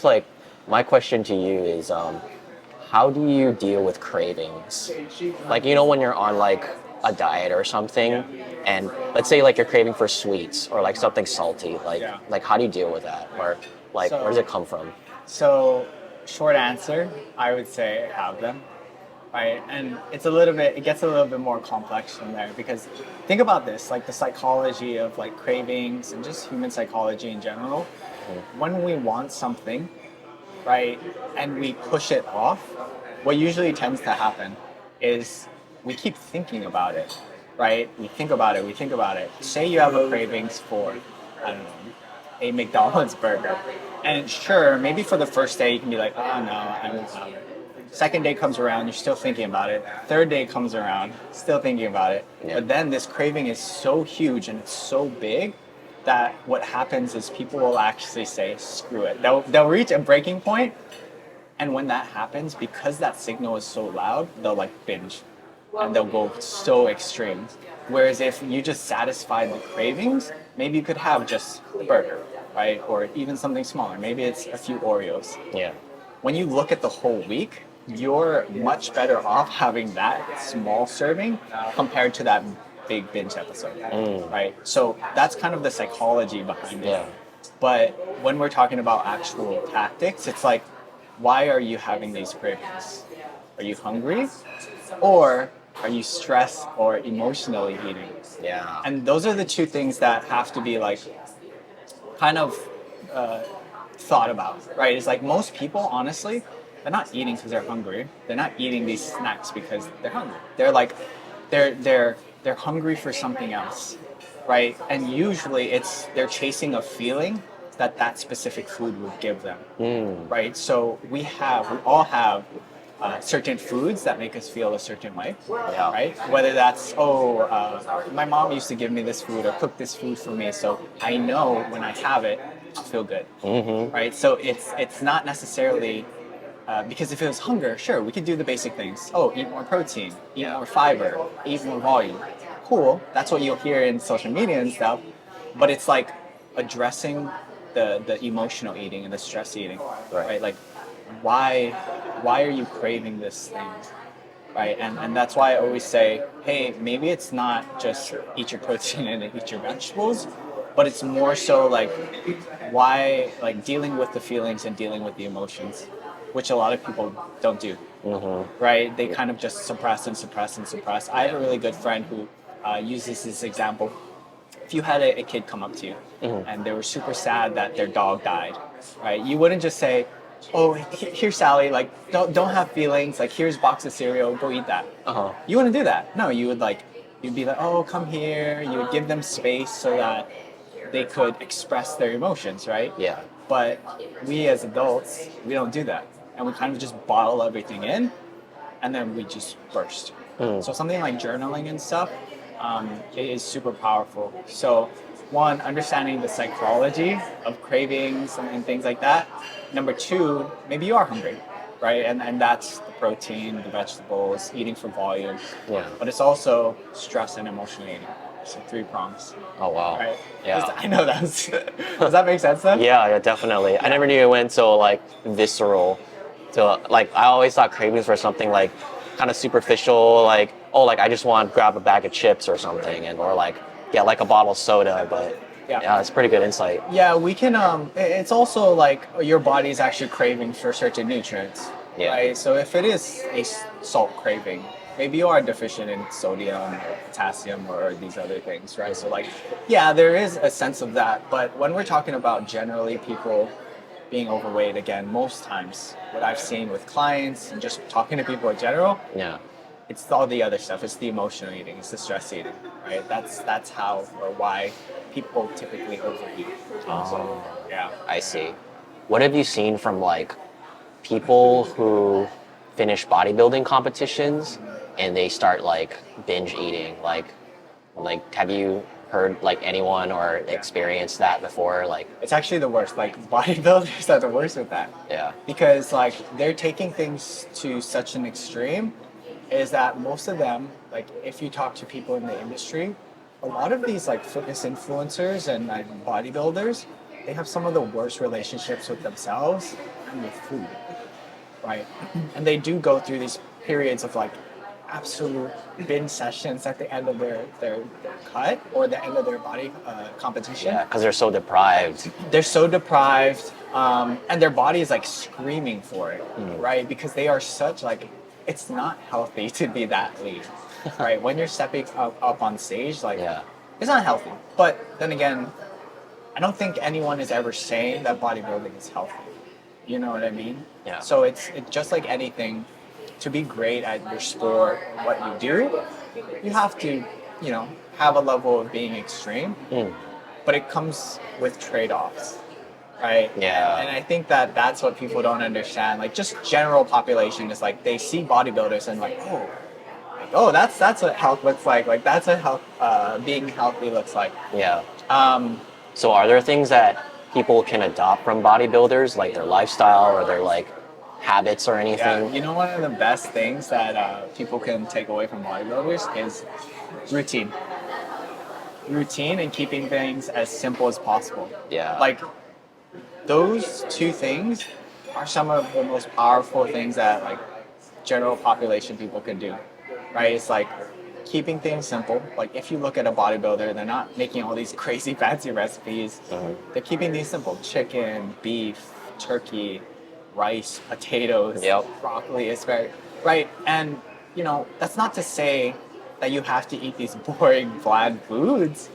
guess like my question to you is, how do you deal with cravings? Like, when you're on like a diet or something, Yeah. and let's say like you're craving for sweets or like something salty, Yeah. like how do you deal with that? Or like where does So, it come from? so short answer, I would say have them, right? And it gets a little bit more complex from there because think about this, like the psychology of like cravings and just human psychology in general. When we want something, right, and we push it off, what usually tends to happen is we keep thinking about it, right? We think about it, we think about it. Say you have a cravings for, I don't know, a McDonald's burger. And sure, maybe for the first day you can be like, oh no, I won't have it. Second day comes around, you're still thinking about it. Third day comes around, still thinking about it. Yeah. But then this craving is so huge and it's so big that what happens is people will actually say, screw it. They'll reach a breaking point, and when that happens, because that signal is so loud, they'll like binge and they'll go so extreme. Whereas if you just satisfy the cravings, maybe you could have just a burger, right? Or even something smaller. Maybe it's a few Oreos. Yeah. When you look at the whole week, you're much better off having that small serving compared to that big binge episode, right? So that's kind of the psychology behind it. Yeah. But when we're talking about actual tactics, it's like, why are you having these cravings? Are you hungry? Or are you stressed or emotionally eating? Yeah. And those are the two things that have to be like kind of thought about, right? It's like most people, honestly, they're not eating because they're hungry. They're not eating these snacks because they're hungry. They're like, they're hungry for something else, right? And usually they're chasing a feeling that specific food would give them, right? So we all have certain foods that make us feel a certain way, Yeah. right? Whether that's my mom used to give me this food or cook this food for me, so I know when I have it, I'll feel good, right? So it's not necessarily because if it was hunger, sure, we could do the basic things. Oh, eat more protein, eat more fiber, eat more volume. Cool, that's what you'll hear in social media and stuff. But it's like addressing the emotional eating and the stress eating, right? Like, why are you craving this thing, right? And that's why I always say, hey, maybe it's not just eat your protein and eat your vegetables, but it's more so like why, like dealing with the feelings and dealing with the emotions, which a lot of people don't do, right? They kind of just suppress and suppress and suppress. I have a really good friend who uses this example. If you had a kid come up to you and they were super sad that their dog died, right? You wouldn't just say, oh, here, Sally, like, don't have feelings, like, here's a box of cereal, go eat that. You wouldn't do that. No, you'd be like, oh, come here. You would give them space so that they could express their emotions, right? Yeah. But we as adults, we don't do that. And we kind of just bottle everything in and then we just burst. So something like journaling and stuff it is super powerful. So one, understanding the psychology of cravings and things like that. Number two, maybe you are hungry, right? And that's the protein, the vegetables, eating for volume. Yeah. But it's also stress and emotional eating. So 3 prongs. Oh wow. Right? Yeah. I know that was, does that make sense then? Yeah, definitely. I never knew it went so like visceral. To like, I always thought cravings were something like kind of superficial, like like I just want to grab a bag of chips or something, and or like like a bottle of soda. But yeah, it's pretty good insight. Yeah, we can. It's also like your body's actually craving for certain nutrients, right? So if it is a salt craving, maybe you are deficient in sodium or potassium or these other things, right? So like, yeah, there is a sense of that. But when we're talking about generally people being overweight, again, most times what I've seen with clients and just talking to people in general, it's all the other stuff. It's the emotional eating. It's the stress eating, right? That's how or why people typically overeat. So, yeah. I see. What have you seen from like people who finish bodybuilding competitions and they start like binge eating? Like have you heard like anyone or experienced that before? Like it's actually the worst. Like bodybuilders are the worst with that. Yeah. Because like they're taking things to such an extreme is that most of them, like if you talk to people in the industry, a lot of these like fitness influencers and like bodybuilders, they have some of the worst relationships with themselves and with food, right? And they do go through these periods of like absolute binge sessions at the end of their cut or the end of their body competition. Yeah, because they're so deprived. They're so deprived, and their body is like screaming for it, Mm. right? Because they are such like, it's not healthy to be that lean, right? When you're stepping up on stage, like Yeah. it's not healthy. But then again, I don't think anyone is ever saying that bodybuilding is healthy. You know what I mean? Yeah. So it's just like anything. To be great at your sport, what you do, you have to, have a level of being extreme. Mm. But it comes with trade-offs, right? Yeah. And I think that that's what people don't understand. Like just general population is like they see bodybuilders and oh, that's what health looks like. Like that's what health, being healthy looks like. Yeah. Um, So are there things that people can adopt from bodybuilders, like their lifestyle or their like habits or yeah, anything? one of the best things that people can take away from bodybuilders is routine. Routine and keeping things as simple as possible. Yeah. Like those two things are some of the most powerful things that like general population people can do, right? It's like keeping things simple. Like if you look at a bodybuilder, they're not making all these crazy fancy recipes. Mhm. They're keeping these simple: chicken, beef, turkey, rice, potatoes, Yep. broccoli, asparagus, right? And that's not to say that you have to eat these boring, bland foods.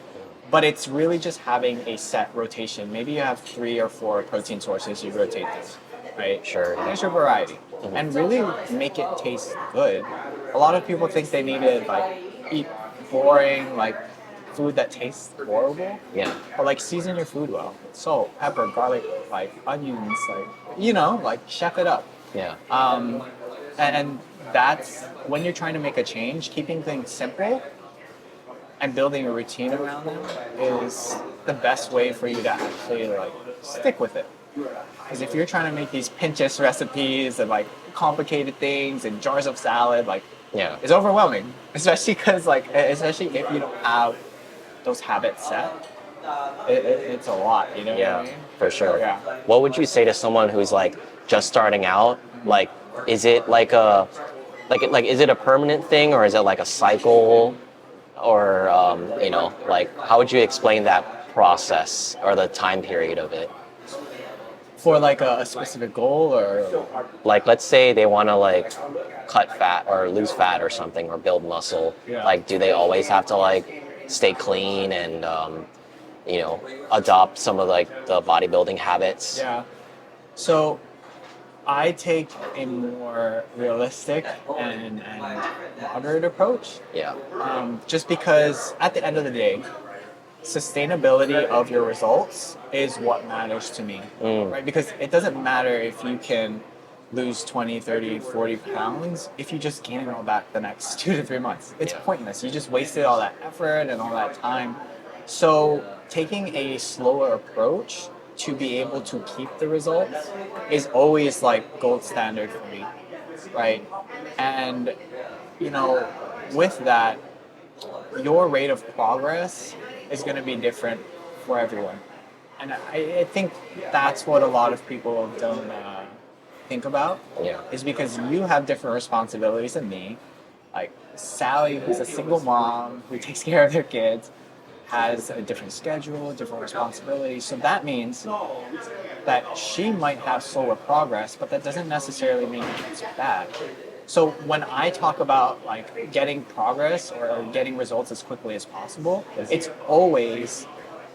But it's really just having a set rotation. Maybe you have 3 or 4 protein sources you rotate through, right? Sure. There's your variety. And really make it taste good. A lot of people think they need to like eat boring, like food that tastes horrible. Yeah. But like season your food well. Salt, pepper, garlic, like onions, like like chef it up. Yeah. And that's when you're trying to make a change, keeping things simple and building a routine around them is the best way for you to actually like stick with it. Because if you're trying to make these Pinterest recipes and like complicated things and jars of salad, like Yeah. it's overwhelming. Especially because especially if you don't have those habits set, it's a lot. You know what Yeah, I mean? for sure. Yeah. What would you say to someone who's like just starting out? Like, is it like is it a permanent thing or is it like a cycle? Or like how would you explain that process or the time period of it? For like a specific goal or Like, let's say they want to like cut fat or lose fat or something or build muscle. Yeah. Like, do they always have to like stay clean and adopt some of like the bodybuilding habits? yeah. So I take a more realistic and moderate approach. Yeah. Just because at the end of the day, sustainability of your results is what matters to me, right? Because it doesn't matter if you can lose 20, 30, 40 pounds if you just gain it all back the next 2 to 3 months. It's Yeah. pointless. You just wasted all that effort and all that time. So taking a slower approach to be able to keep the results is always like gold standard for me, right? And with that, your rate of progress is going to be different for everyone. And I think that's what a lot of people don't think about, Yeah. is because you have different responsibilities than me. Like Sally, who's a single mom who takes care of their kids, has a different schedule, different responsibilities. So that means that she might have slower progress, but that doesn't necessarily mean it's bad. So when I talk about like getting progress or getting results as quickly as possible, it's always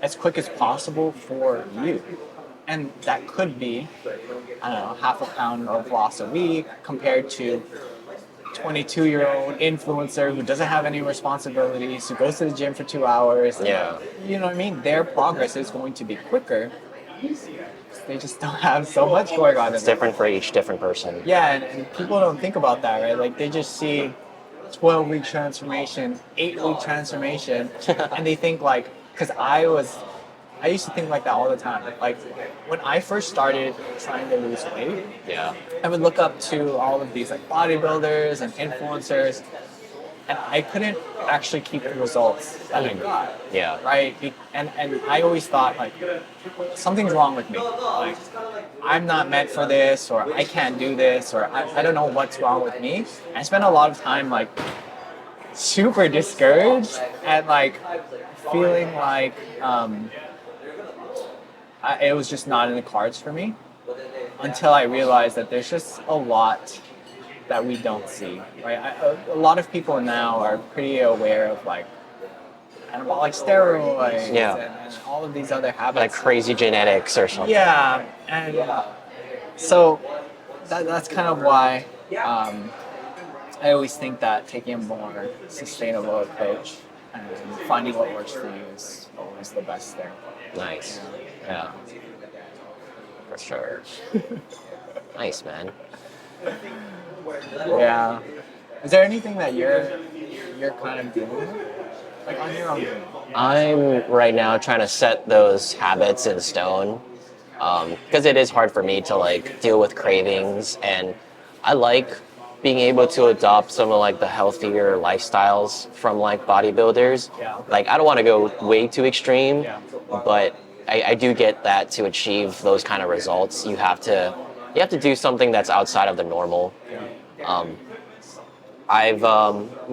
as quick as possible for you. And that could be, I don't know, half a pound of loss a week compared to 22-year-old influencer who doesn't have any responsibilities, who goes to the gym for 2 hours. Yeah. You know what I mean? Their progress is going to be quicker. They just don't have so much going on. It's different for each different person. Yeah, and people don't think about that, right? Like they just see 12-week transformation, 8-week transformation, and they think like, because I used to think like that all the time. Like when I first started trying to lose weight, Yeah. I would look up to all of these like bodybuilders and influencers, and I couldn't actually keep the results that I got. Yeah. Right? And I always thought like something's wrong with me. Like I'm not meant for this, or I can't do this, or I don't know what's wrong with me. I spent a lot of time like super discouraged and like feeling like it was just not in the cards for me until I realized that there's just a lot that we don't see, right? A lot of people now are pretty aware of like anabolic steroids Yeah. and all of these other habits. Like crazy genetics or something. Yeah, and so that's kind of why I always think that taking a more sustainable approach and finding what works for you is always the best thing. Nice. Yeah. For sure. Nice, man. Yeah. Is there anything that you're kind of doing, like on your own? I'm right now trying to set those habits in stone because it is hard for me to like deal with cravings, and I like being able to adopt some of like the healthier lifestyles from like bodybuilders. Yeah. Like I don't want to go way too extreme, Yeah. but I do get that to achieve those kind of results, you have to do something that's outside of the normal. Um, I've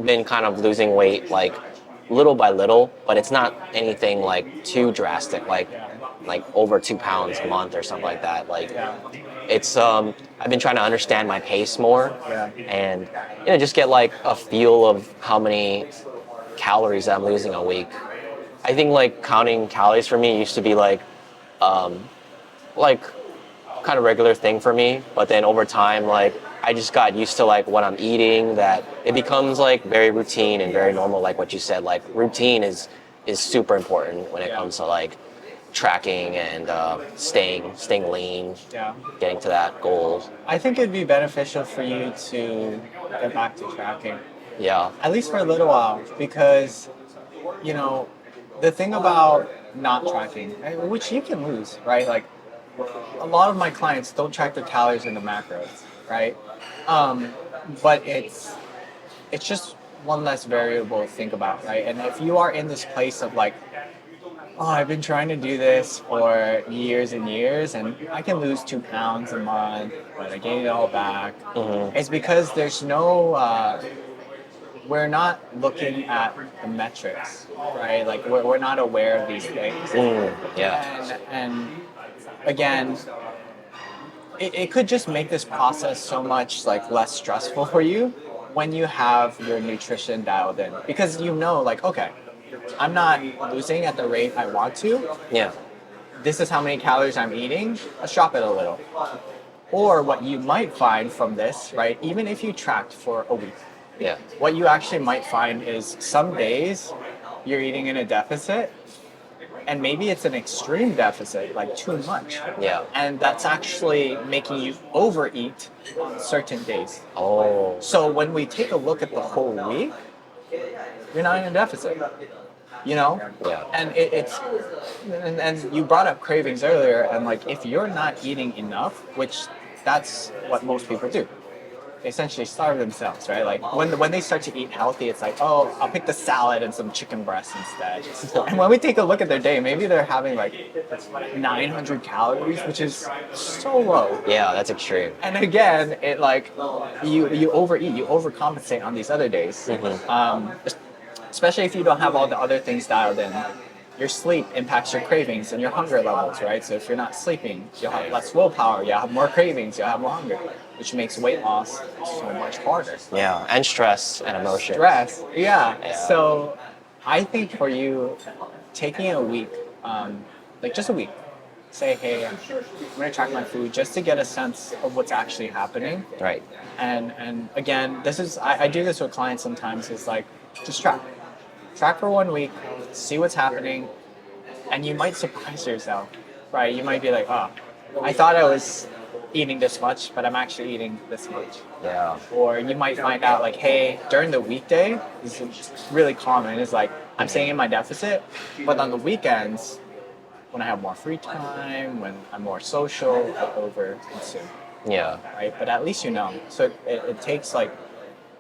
been kind of losing weight like little by little, but it's not anything like too drastic, like over 2 pounds a month or something like that. Like it's I've been trying to understand my pace more, Yeah. and just get like a feel of how many calories I'm losing a week. I think like counting calories for me used to be like kind of regular thing for me, but then over time like I just got used to like what I'm eating, that it becomes like very routine and very normal, like what you said. Like routine is super important when it comes to like tracking and staying lean, Yeah. getting to that goal. I think it'd be beneficial for you to get back to tracking, Yeah. at least for a little while, because you know the thing about not tracking, which you can lose, right? Like a lot of my clients don't track their calories and the macros, right? Um, but it's just one less variable to think about, right? And if you are in this place of like, oh, I've been trying to do this for years and years, and I can lose 2 pounds a month, but I gain it all back. It's because there's no, we're not looking at the metrics, right? Like we're not aware of these things. Yeah. And again, it could just make this process so much like less stressful for you when you have your nutrition dialed in, because like, okay, I'm not losing at the rate I want to. Yeah. This is how many calories I'm eating. Let's drop it a little. Or what you might find from this, right? Even if you tracked for a week, Yeah. what you actually might find is some days you're eating in a deficit, and maybe it's an extreme deficit, like too much. Yeah. And that's actually making you overeat on certain days. Oh. So when we take a look at the whole week, you're not in a deficit. Yeah. And and you brought up cravings earlier, and like if you're not eating enough, which that's what most people do, they essentially starve themselves, right? Like when they start to eat healthy, it's like, oh, I'll pick the salad and some chicken breast instead. And when we take a look at their day, maybe they're having like 900 calories, which is so low. Yeah, that's extreme. And again, it like you overeat, you overcompensate on these other days. Especially if you don't have all the other things dialed in. Your sleep impacts your cravings and your hunger levels, right? So if you're not sleeping, you'll have less willpower, you'll have more cravings, you'll have more hunger, which makes weight loss so much harder. Yeah, and stress and emotion. Stress, yeah. Yeah. So I think for you, taking a week, like just a week, say, hey, I'm gonna track my food just to get a sense of what's actually happening. Right. And again, this is I do this with clients sometimes. Is like just track for 1 week, see what's happening, and you might surprise yourself, right? You might be like, oh, I thought I was eating this much, but I'm actually eating this much. Yeah. Or you might find out like, hey, during the weekday, this is really common. It's like I'm staying in my deficit, but on the weekends, when I have more free time, when I'm more social, I overconsume. Yeah. Right? But at least you know. So it takes like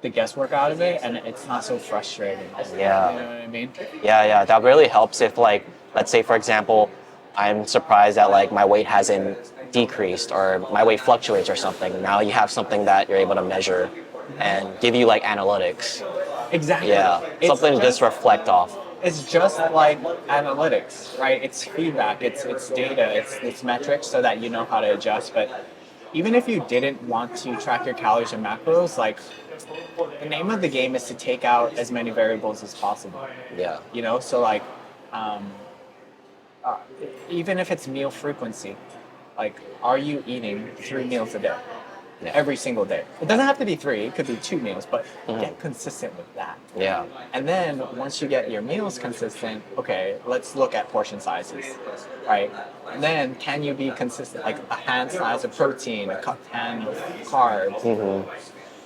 the guesswork out of it, and it's not so frustrating. Yeah. You know what I mean? Yeah, that really helps if like, let's say for example, I'm surprised that like my weight hasn't decreased or my weight fluctuates or something. Now you have something that you're able to measure and give you like analytics. Exactly. Yeah, something to just reflect off. It's just like analytics, right? It's feedback, it's data, it's metrics so that you know how to adjust. But even if you didn't want to track your calories and macros, like the name of the game is to take out as many variables as possible. Yeah. You know, so like um, uh, even if it's meal frequency, like are you eating 3 meals a day? Yeah. Every single day. It doesn't have to be 3, it could be 2 meals, but get consistent with that. Yeah. And then once you get your meals consistent, okay, let's look at portion sizes, right? And then can you be consistent, like a hand size of protein, a cup hand of carbs?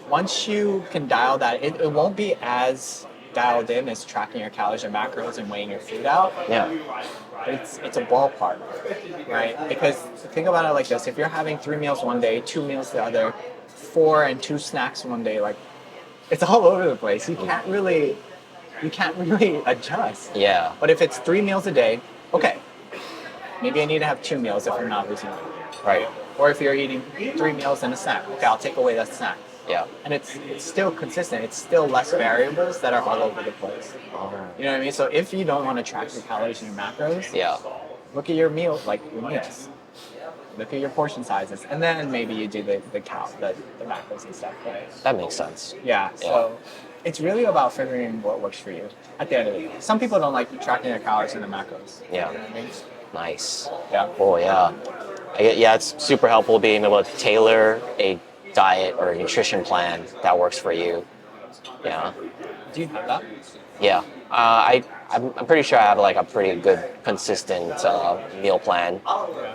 Once you can dial that, it won't be as dialed in as tracking your calories and macros and weighing your food out. Yeah. It's a ballpark, right? Because think about it like this: if you're having 3 meals one day, 2 meals the other, 4 and 2 snacks one day, like it's all over the place. You can't really adjust. Yeah. But if it's 3 meals a day, okay, maybe I need to have 2 meals if I'm not losing weight, Right. or if you're eating 3 meals and a snack, okay, I'll take away that snack. Yeah. And it's still consistent. It's still less variables that are all over the place. You know what I mean? So if you don't want to track your calories and your macros, Yeah. look at your meal, like your meals. Look at your portion sizes, and then maybe you do the macros and stuff, right? That makes sense. Yeah. So it's really about figuring what works for you. At the end of the day, some people don't like tracking their calories and their macros. Yeah. You know what I mean? Nice. Yeah. Oh yeah. Yeah, it's super helpful being able to tailor a diet or a nutrition plan that works for you. Yeah. Do you have that? Yeah. I'm pretty sure I have like a pretty good consistent meal plan.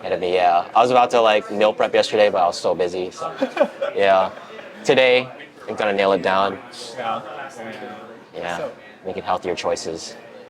And yeah, I was about to like meal prep yesterday, but I was so busy. So yeah, today I'm gonna nail it down. Yeah. Yeah, So- making healthier choices.